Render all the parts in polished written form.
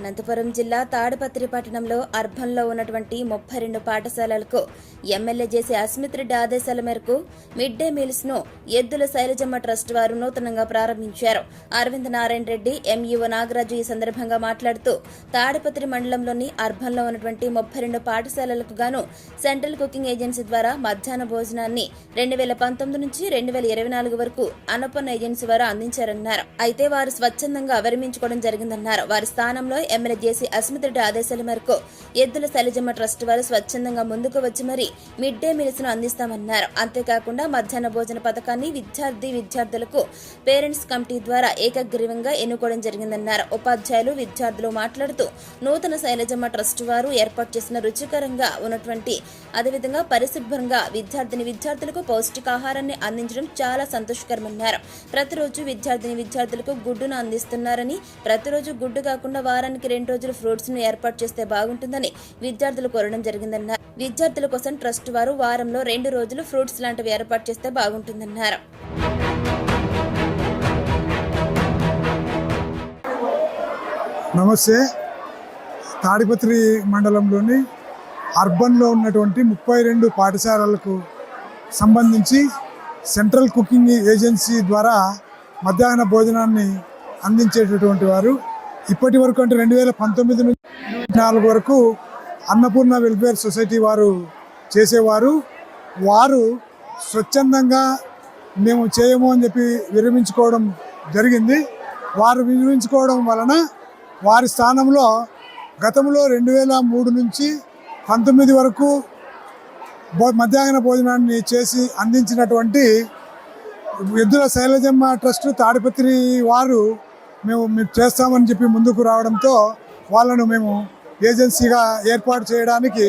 అనంతపురం జిల్లా తాడిపత్రి పట్టణంలో అర్బన్లో ఉన్నటువంటి 32 పాఠశాలలకు ఎమ్మెల్యే జేసీ అస్మిత్ రెడ్డి ఆదేశాల మేరకు మిడ్ డే మీల్స్ ను ఎద్దుల శైలజమ్మ ట్రస్ట్ వారు నూతనంగా ప్రారంభించారు. అరవింద్ నారాయణ రెడ్డి, ఎంఈఓ నాగరాజు ఈ సందర్భంగా మాట్లాడుతూ తాడిపత్రి మండలంలోని అర్బన్లో ఉన్నటువంటి 32 పాఠశాలలకు గాను సెంట్రల్ కుకింగ్ ఏజెన్సీ ద్వారా మధ్యాహ్న భోజనాన్ని 2019 నుంచి 2024 వరకు అన్నపూర్ణ ఏజెన్సీ వారు అందించారన్నారు. అయితే వారు స్వచ్ఛందంగా విరమించుకోవడం జరిగిందన్నారు. వారి స్థానంలో ఎమ్మెల్యే జేసీ అస్మిత్ రెడ్డి ఆదేశాల మేరకు ఎద్దుల శైలజమ్మ ట్రస్ట్ వారు స్వచ్ఛందంగా ముందుకు వచ్చి మరీ మిడ్ డే మీల్స్ ను అందిస్తామన్నారు. అంతేకాకుండా మధ్యాహ్న భోజన పథకాన్ని విద్యార్థులకు పేరెంట్స్ కమిటీ ద్వారా ఏకగ్రీవంగా ఎన్నుకోవడం జరిగిందన్నారు. ఉపాధ్యాయులు, విద్యార్థులు మాట్లాడుతూ నూతన శైలజమ్మ ట్రస్ట్ వారు ఏర్పాటు చేసిన రుచికరంగా ఉన్నటువంటి అదేవిధంగా పరిశుభ్రంగా విద్యార్థులకు పౌష్టికాహారాన్ని అందించడం చాలా సంతోషకరమన్నారు. ప్రతిరోజు విద్యార్థులకు గుడ్డును అందిస్తున్నారని, ప్రతిరోజు గుడ్డు కాకుండా వారానికి 2 రోజులు ఫ్రూట్స్ ను ఏర్పాటు చేస్తే బాగుంటుందని విద్యార్థులు కోరడం జరిగిందన్నారు. విద్యార్థుల కోసం ట్రస్ట్ వారు వారంలో 2 రోజులు ఫ్రూట్స్ లాంటివి ఏర్పాటు చేస్తే బాగుంటుందన్నారు. నమస్తే. తాడిపత్రి మండలంలోని అర్బన్లో ఉన్నటువంటి 32 పాఠశాలలకు సంబంధించి సెంట్రల్ కుకింగ్ ఏజెన్సీ ద్వారా మధ్యాహ్న భోజనాన్ని అందించేటటువంటి వారు ఇప్పటి వరకు అంటే 2019 నుంచి 2024 వరకు అన్నపూర్ణ వెల్ఫేర్ సొసైటీ వారు చేసేవారు. వారు స్వచ్ఛందంగా మేము చేయము అని చెప్పి విరమించుకోవడం జరిగింది. వారు విరమించుకోవడం వలన వారి స్థానంలో గతంలో 2003 నుంచి 19 వరకు మధ్యాహ్న భోజనాన్ని చేసి అందించినటువంటి ఎద్దుల శైలజమ్మ ట్రస్ట్ తాడిపత్రి వారు మేము చేస్తామని చెప్పి ముందుకు రావడంతో వాళ్ళను మేము ఏజెన్సీగా ఏర్పాటు చేయడానికి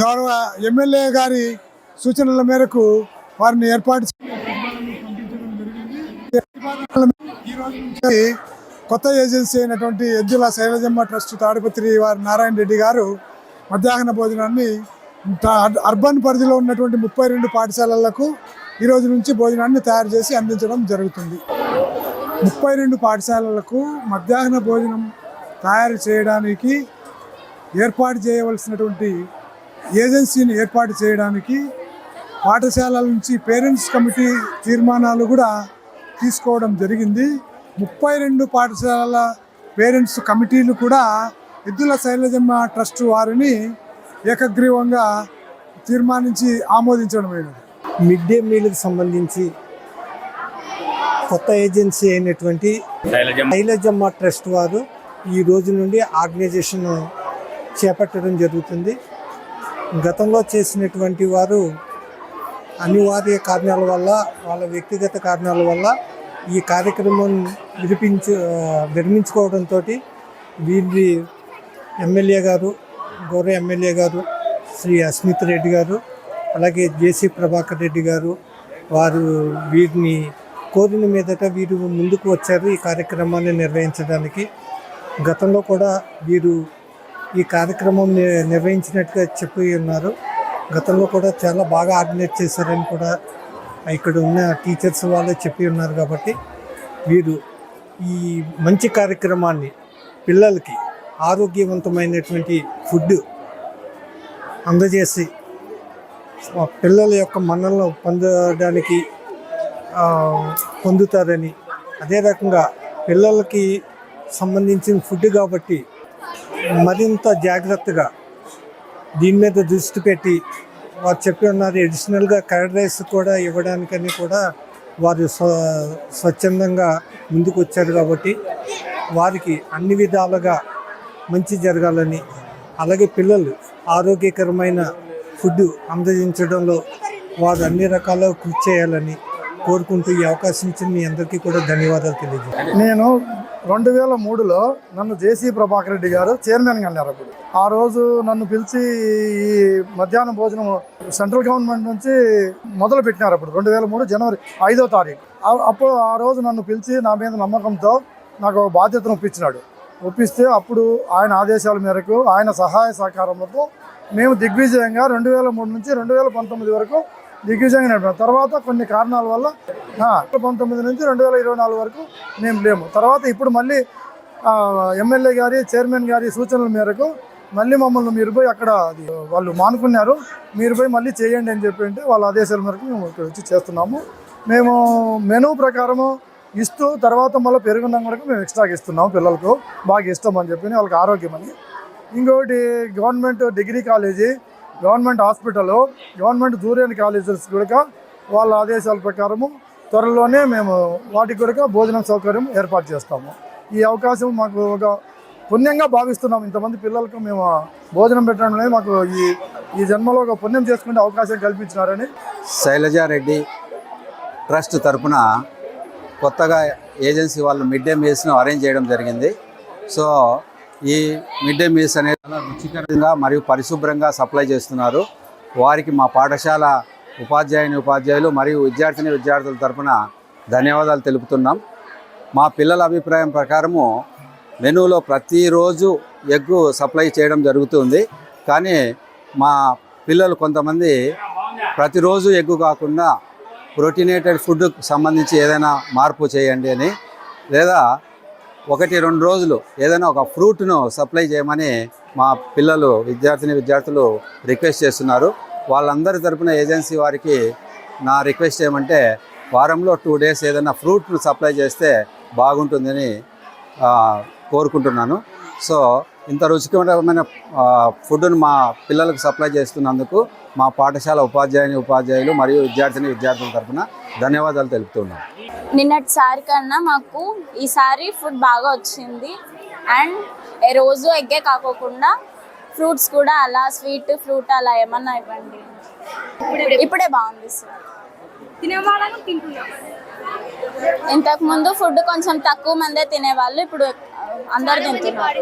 గౌరవ ఎమ్మెల్యే గారి సూచనల మేరకు వారిని ఏర్పాటు కొత్త ఏజెన్సీ అయినటువంటి ఎద్దుల శైలజమ్మ ట్రస్ట్ తాడిపత్రి వారి నారాయణ రెడ్డి గారు మధ్యాహ్న భోజనాన్ని అర్బన్ పరిధిలో ఉన్నటువంటి 32 పాఠశాలలకు ఈ రోజు నుంచి భోజనాన్ని తయారు చేసి అందించడం జరుగుతుంది. 32 పాఠశాలలకు మధ్యాహ్న భోజనం తయారు చేయడానికి ఏర్పాటు చేయవలసినటువంటి ఏజెన్సీని ఏర్పాటు చేయడానికి పాఠశాలల నుంచి పేరెంట్స్ కమిటీ తీర్మానాలు కూడా తీసుకోవడం జరిగింది. 32 పాఠశాలల పేరెంట్స్ కమిటీలు కూడా ఎద్దుల శైలజమ్మ ట్రస్ట్ వారిని ఏకగ్రీవంగా తీర్మానించి ఆమోదించడమైనది. మిడ్ డే మీల్కి సంబంధించి కొత్త ఏజెన్సీ అయినటువంటి శైలజమ్మ ట్రస్ట్ వారు ఈ రోజు నుండి ఆర్గనైజేషన్ చేపట్టడం జరుగుతుంది. గతంలో చేసినటువంటి వారు అనివార్య కారణాల వల్ల, వాళ్ళ వ్యక్తిగత కారణాల వల్ల ఈ కార్యక్రమం విరమించుకోవడంతో వీరి గౌరవ ఎమ్మెల్యే గారు శ్రీ అస్మిత్ రెడ్డి గారు, అలాగే జేసీ ప్రభాకర్ రెడ్డి గారు వారు వీరిని కోరిన మీదట వీరు ముందుకు వచ్చారు ఈ కార్యక్రమాన్ని నిర్వహించడానికి. గతంలో కూడా వీరు ఈ కార్యక్రమం నిర్వహించినట్టుగా చెప్పి ఉన్నారు. గతంలో కూడా చాలా బాగా ఆర్గనైజ్ చేశారని కూడా ఇక్కడ ఉన్న టీచర్స్ వాళ్ళే చెప్పి ఉన్నారు. కాబట్టి వీరు ఈ మంచి కార్యక్రమాన్ని పిల్లలకి ఆరోగ్యవంతమైనటువంటి ఫుడ్ అందజేసి పిల్లల యొక్క మన్నలను పొందుతారని, అదే రకంగా పిల్లలకి సంబంధించిన ఫుడ్ కాబట్టి మరింత జాగ్రత్తగా దీని మీద దృష్టి పెట్టి వారు చెప్పి ఉన్నారు. అడిషనల్గా కర్డ్ రైస్ కూడా ఇవ్వడానికని కూడా వారు స్వచ్ఛందంగా ముందుకు వచ్చారు. కాబట్టి వారికి అన్ని విధాలుగా మంచి జరగాలని, అలాగే పిల్లలు ఆరోగ్యకరమైన ఫుడ్ అందజేయించడంలో వారు అన్ని రకాల కృషి చేయాలని కోరుకుంటూ ఈ అవకాశం ఇచ్చిన మీ అందరికీ కూడా ధన్యవాదాలు తెలియజేస్తాను. నేను 2003లో నన్ను జేసీ ప్రభాకర్ రెడ్డి గారు చైర్మన్గా అన్నారు. అప్పుడు ఆ రోజు నన్ను పిలిచి ఈ మధ్యాహ్న భోజనం సెంట్రల్ గవర్నమెంట్ నుంచి మొదలు పెట్టినారు. అప్పుడు 2003 జనవరి 5వ తారీఖు. అప్పుడు ఆ రోజు నన్ను పిలిచి నా మీద నమ్మకంతో నాకు బాధ్యతను ఒప్పిస్తే అప్పుడు ఆయన ఆదేశాల మేరకు, ఆయన సహాయ సహకారంతో మేము దిగ్విజయంగా 2003 నుంచి 2019 వరకు దిగ్విజయంగా నడిపాం. తర్వాత కొన్ని కారణాల వల్ల 19 నుంచి 2024 వరకు మేము లేము. తర్వాత ఇప్పుడు మళ్ళీ ఎమ్మెల్యే గారి చైర్మన్ గారి సూచనల మేరకు మళ్ళీ మమ్మల్ని మీరు పోయి అక్కడ వాళ్ళు మానుకున్నారు, మీరు పోయి మళ్ళీ చేయండి అని చెప్పి అంటే వాళ్ళ ఆదేశాల మేరకు మేము ఇక్కడ వచ్చి చేస్తున్నాము. మేము మెనూ ప్రకారము ఇస్తూ తర్వాత మళ్ళీ పెరుగున్నాం కూడా మేము ఎక్స్ట్రాగా ఇస్తున్నాము. పిల్లలకు బాగా ఇష్టం అని చెప్పి వాళ్ళకి ఆరోగ్యం అని. ఇంకొకటి government degree college, government hospital, government junior colleges కూడా వాళ్ళ ఆదేశాల ప్రకారము త్వరలోనే మేము వాటికి కూడా భోజనం సౌకర్యం ఏర్పాటు చేస్తాము. ఈ అవకాశం మాకు ఒక పుణ్యంగా భావిస్తున్నాం. ఇంతమంది పిల్లలకు మేము భోజనం పెట్టడం అనేది మాకు ఈ జన్మలో ఒక పుణ్యం చేసుకునే అవకాశం కల్పించినారని. శైలజారెడ్డి ట్రస్ట్ తరపున కొత్తగా ఏజెన్సీ వాళ్ళు మిడ్ డే మీల్స్ను అరేంజ్ చేయడం జరిగింది. సో ఈ మిడ్ డే మీల్స్ అనేది చాలా రుచికరంగా మరియు పరిశుభ్రంగా సప్లై చేస్తున్నారు. వారికి మా పాఠశాల ఉపాధ్యాయులు మరియు విద్యార్థుల తరపున ధన్యవాదాలు తెలుపుతున్నాం. మా పిల్లల అభిప్రాయం ప్రకారము మెనూలో ప్రతిరోజు ఎగ్గు సప్లై చేయడం జరుగుతుంది. కానీ మా పిల్లలు కొంతమంది ప్రతిరోజు ఎగ్గు కాకుండా ప్రోటీనేటెడ్ ఫుడ్కు సంబంధించి ఏదైనా మార్పు చేయండి అని, లేదా 1-2 రోజులు ఏదైనా ఒక ఫ్రూట్ను సప్లై చేయమని మా విద్యార్థులు రిక్వెస్ట్ చేస్తున్నారు. వాళ్ళందరి తరపున ఏజెన్సీ వారికి నా రిక్వెస్ట్ ఏమంటే వారంలో 2 డేస్ ఏదైనా ఫ్రూట్ను సప్లై చేస్తే బాగుంటుందని కోరుకుంటున్నాను. సో ఇంత రుచికరమైన ఫుడ్ను మా పిల్లలకు సప్లై చేస్తున్నందుకు మా పాఠశాల ఉపాధ్యాయులు మరియు విద్యార్థుల తరపున ధన్యవాదాలు తెలుపుతున్నాను. నిన్నటిసారి కన్నా మాకు ఈసారి ఫుడ్ బాగా వచ్చింది. అండ్ రోజు ఎగ్గే కాకోకుండా ఫ్రూట్స్ కూడా అలా స్వీట్ ఫ్రూట్ అలా ఏమన్నా ఇవ్వండి. ఇప్పుడే బాగుంది సార్. ఇంతకుముందు ఫుడ్ కొంచెం తక్కువ మందే తినేవాళ్ళు, ఇప్పుడు అందరు తింటున్నారు.